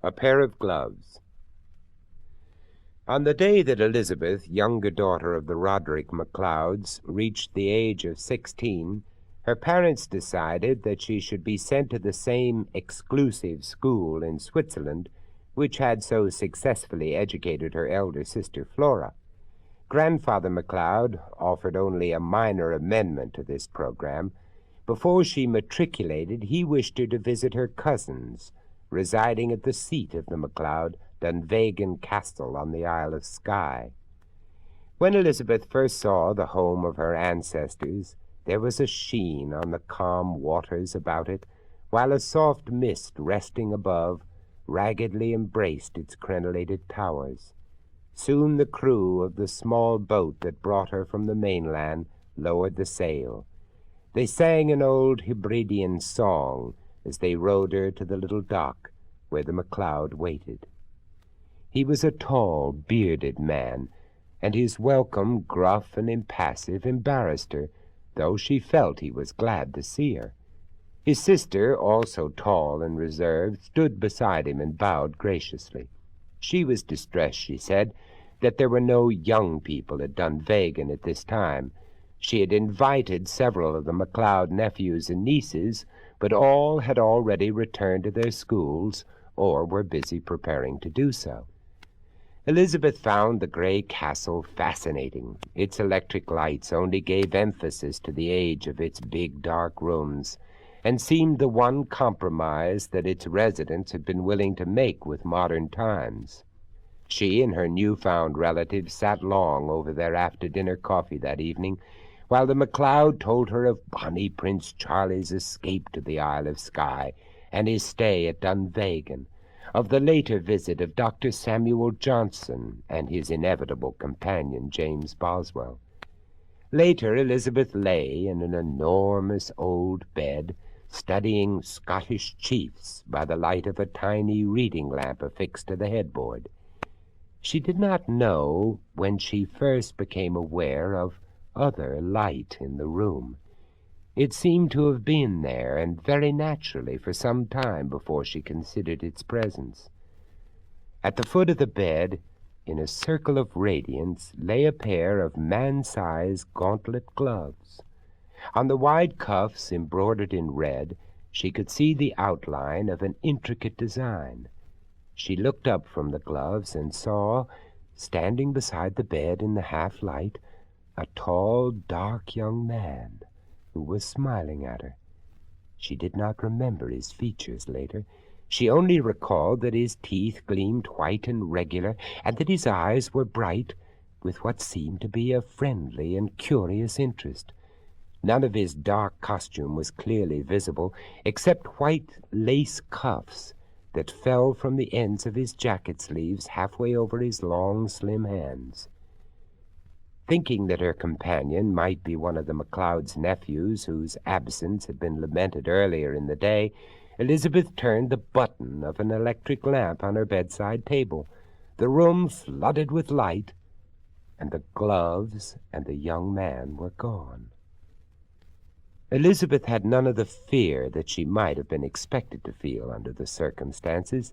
A pair of gloves. On the day that Elizabeth, younger daughter of the Roderick MacLeods, reached the age of 16, her parents decided that she should be sent to the same exclusive school in Switzerland which had so successfully educated her elder sister Flora. Grandfather MacLeod offered only a minor amendment to this program. Before she matriculated, he wished her to visit her cousins, residing at the seat of the MacLeod, Dunvegan Castle on the Isle of Skye. When Elizabeth first saw the home of her ancestors, there was a sheen on the calm waters about it, while a soft mist resting above raggedly embraced its crenellated towers. Soon the crew of the small boat that brought her from the mainland lowered the sail. They sang an old Hebridean song as they rowed her to the little dock where the MacLeod waited. He was a tall, bearded man, and his welcome, gruff and impassive, embarrassed her, though she felt he was glad to see her. His sister, also tall and reserved, stood beside him and bowed graciously. She was distressed, she said, that there were no young people at Dunvegan at this time. She had invited several of the MacLeod nephews and nieces, but all had already returned to their schools or were busy preparing to do so. Elizabeth found the grey castle fascinating. Its electric lights only gave emphasis to the age of its big dark rooms, and seemed the one compromise that its residents had been willing to make with modern times. She and her newfound relatives sat long over their after-dinner coffee that evening, while the MacLeod told her of bonny Prince Charlie's escape to the Isle of Skye and his stay at Dunvegan, of the later visit of Dr. Samuel Johnson and his inevitable companion James Boswell. Later, Elizabeth lay in an enormous old bed, studying Scottish chiefs by the light of a tiny reading lamp affixed to the headboard. She did not know when she first became aware of other light in the room. It seemed to have been there, and very naturally, for some time before she considered its presence. At the foot of the bed, in a circle of radiance, lay a pair of man-sized gauntlet gloves. On the wide cuffs, embroidered in red, she could see the outline of an intricate design. She looked up from the gloves and saw, standing beside the bed in the half-light, a tall, dark young man who was smiling at her. She did not remember his features later. She only recalled that his teeth gleamed white and regular, and that his eyes were bright with what seemed to be a friendly and curious interest. None of his dark costume was clearly visible, except white lace cuffs that fell from the ends of his jacket sleeves halfway over his long, slim hands. Thinking that her companion might be one of the MacLeod's nephews whose absence had been lamented earlier in the day, Elizabeth turned the button of an electric lamp on her bedside table. The room flooded with light, and the gloves and the young man were gone. Elizabeth had none of the fear that she might have been expected to feel under the circumstances.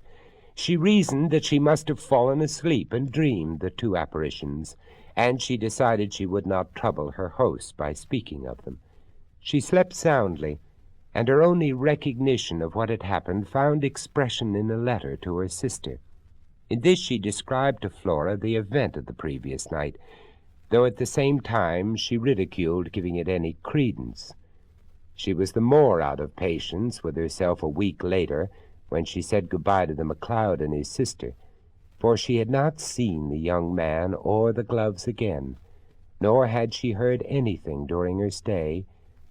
She reasoned that she must have fallen asleep and dreamed the two apparitions, and she decided she would not trouble her host by speaking of them. She slept soundly, and her only recognition of what had happened found expression in a letter to her sister. In this she described to Flora the event of the previous night, though at the same time she ridiculed giving it any credence. She was the more out of patience with herself a week later, when she said goodbye to the MacLeod and his sister, for she had not seen the young man or the gloves again, nor had she heard anything during her stay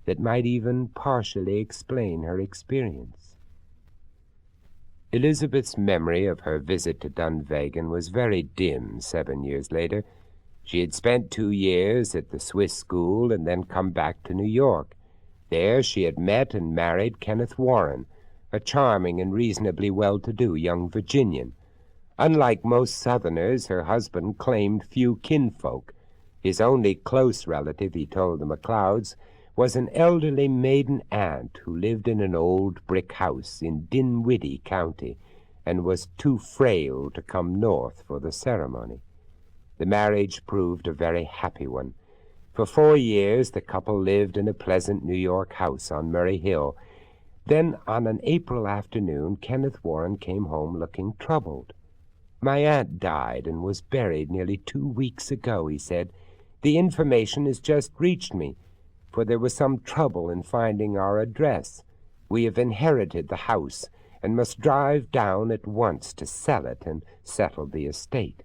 that might even partially explain her experience. Elizabeth's memory of her visit to Dunvegan was very dim 7 years later. She had spent 2 years at the Swiss school and then come back to New York. There she had met and married Kenneth Warren, a charming and reasonably well-to-do young Virginian. Unlike most Southerners, her husband claimed few kinfolk. His only close relative, he told the MacLeods, was an elderly maiden aunt who lived in an old brick house in Dinwiddie County, and was too frail to come north for the ceremony. The marriage proved a very happy one. For 4 years the couple lived in a pleasant New York house on Murray Hill. Then, on an April afternoon, Kenneth Warren came home looking troubled. "My aunt died and was buried nearly 2 weeks ago," he said. "The information has just reached me, for there was some trouble in finding our address. We have inherited the house and must drive down at once to sell it and settle the estate."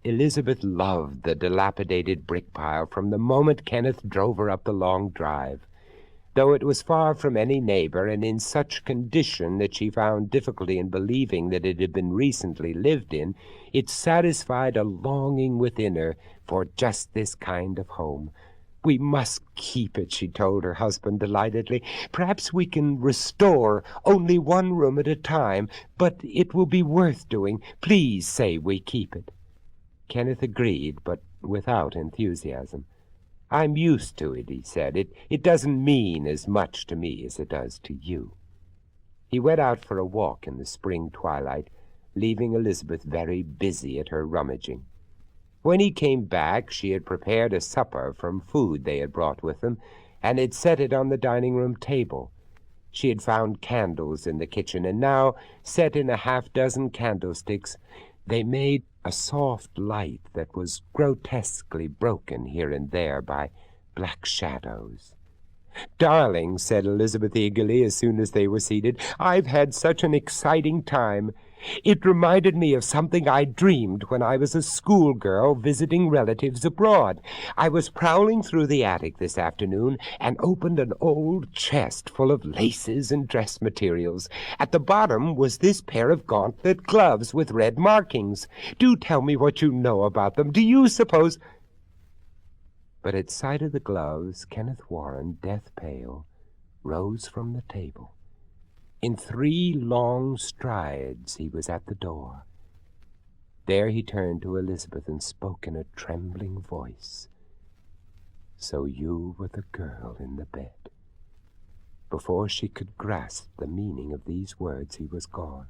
Elizabeth loved the dilapidated brick pile from the moment Kenneth drove her up the long drive. Though it was far from any neighbor and in such condition that she found difficulty in believing that it had been recently lived in, it satisfied a longing within her for just this kind of home. "We must keep it," she told her husband delightedly. "Perhaps we can restore only one room at a time, but it will be worth doing. Please say we keep it." Kenneth agreed, but without enthusiasm. "I'm used to it," he said. It doesn't mean as much to me as it does to you." He went out for a walk in the spring twilight, leaving Elizabeth very busy at her rummaging. When he came back, she had prepared a supper from food they had brought with them, and had set it on the dining-room table. She had found candles in the kitchen, and now, set in a half-dozen candlesticks, they made a soft light that was grotesquely broken here and there by black shadows. "Darling," said Elizabeth eagerly as soon as they were seated, "I've had such an exciting time. It reminded me of something I dreamed when I was a schoolgirl visiting relatives abroad. I was prowling through the attic this afternoon and opened an old chest full of laces and dress materials. At the bottom was this pair of gauntlet gloves with red markings. Do tell me what you know about them. Do you suppose—" But at sight of the gloves, Kenneth Warren, death-pale, rose from the table. In 3 long strides he was at the door. There he turned to Elizabeth and spoke in a trembling voice. "So you were the girl in the bed." Before she could grasp the meaning of these words, he was gone.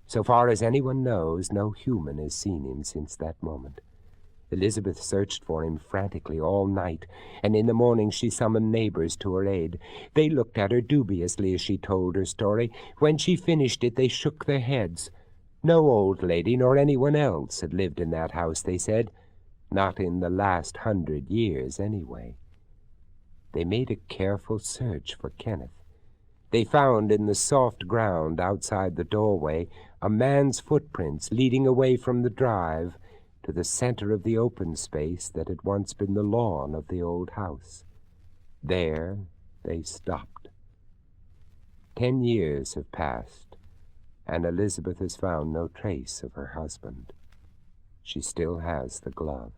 So far as anyone knows, no human has seen him since that moment. Elizabeth searched for him frantically all night, and in the morning she summoned neighbors to her aid. They looked at her dubiously as she told her story. When she finished it, they shook their heads. No old lady nor anyone else had lived in that house, they said. Not in the last 100 years, anyway. They made a careful search for Kenneth. They found in the soft ground outside the doorway a man's footprints leading away from the drive to the center of the open space that had once been the lawn of the old house. There they stopped. 10 years have passed, and Elizabeth has found no trace of her husband. She still has the glove.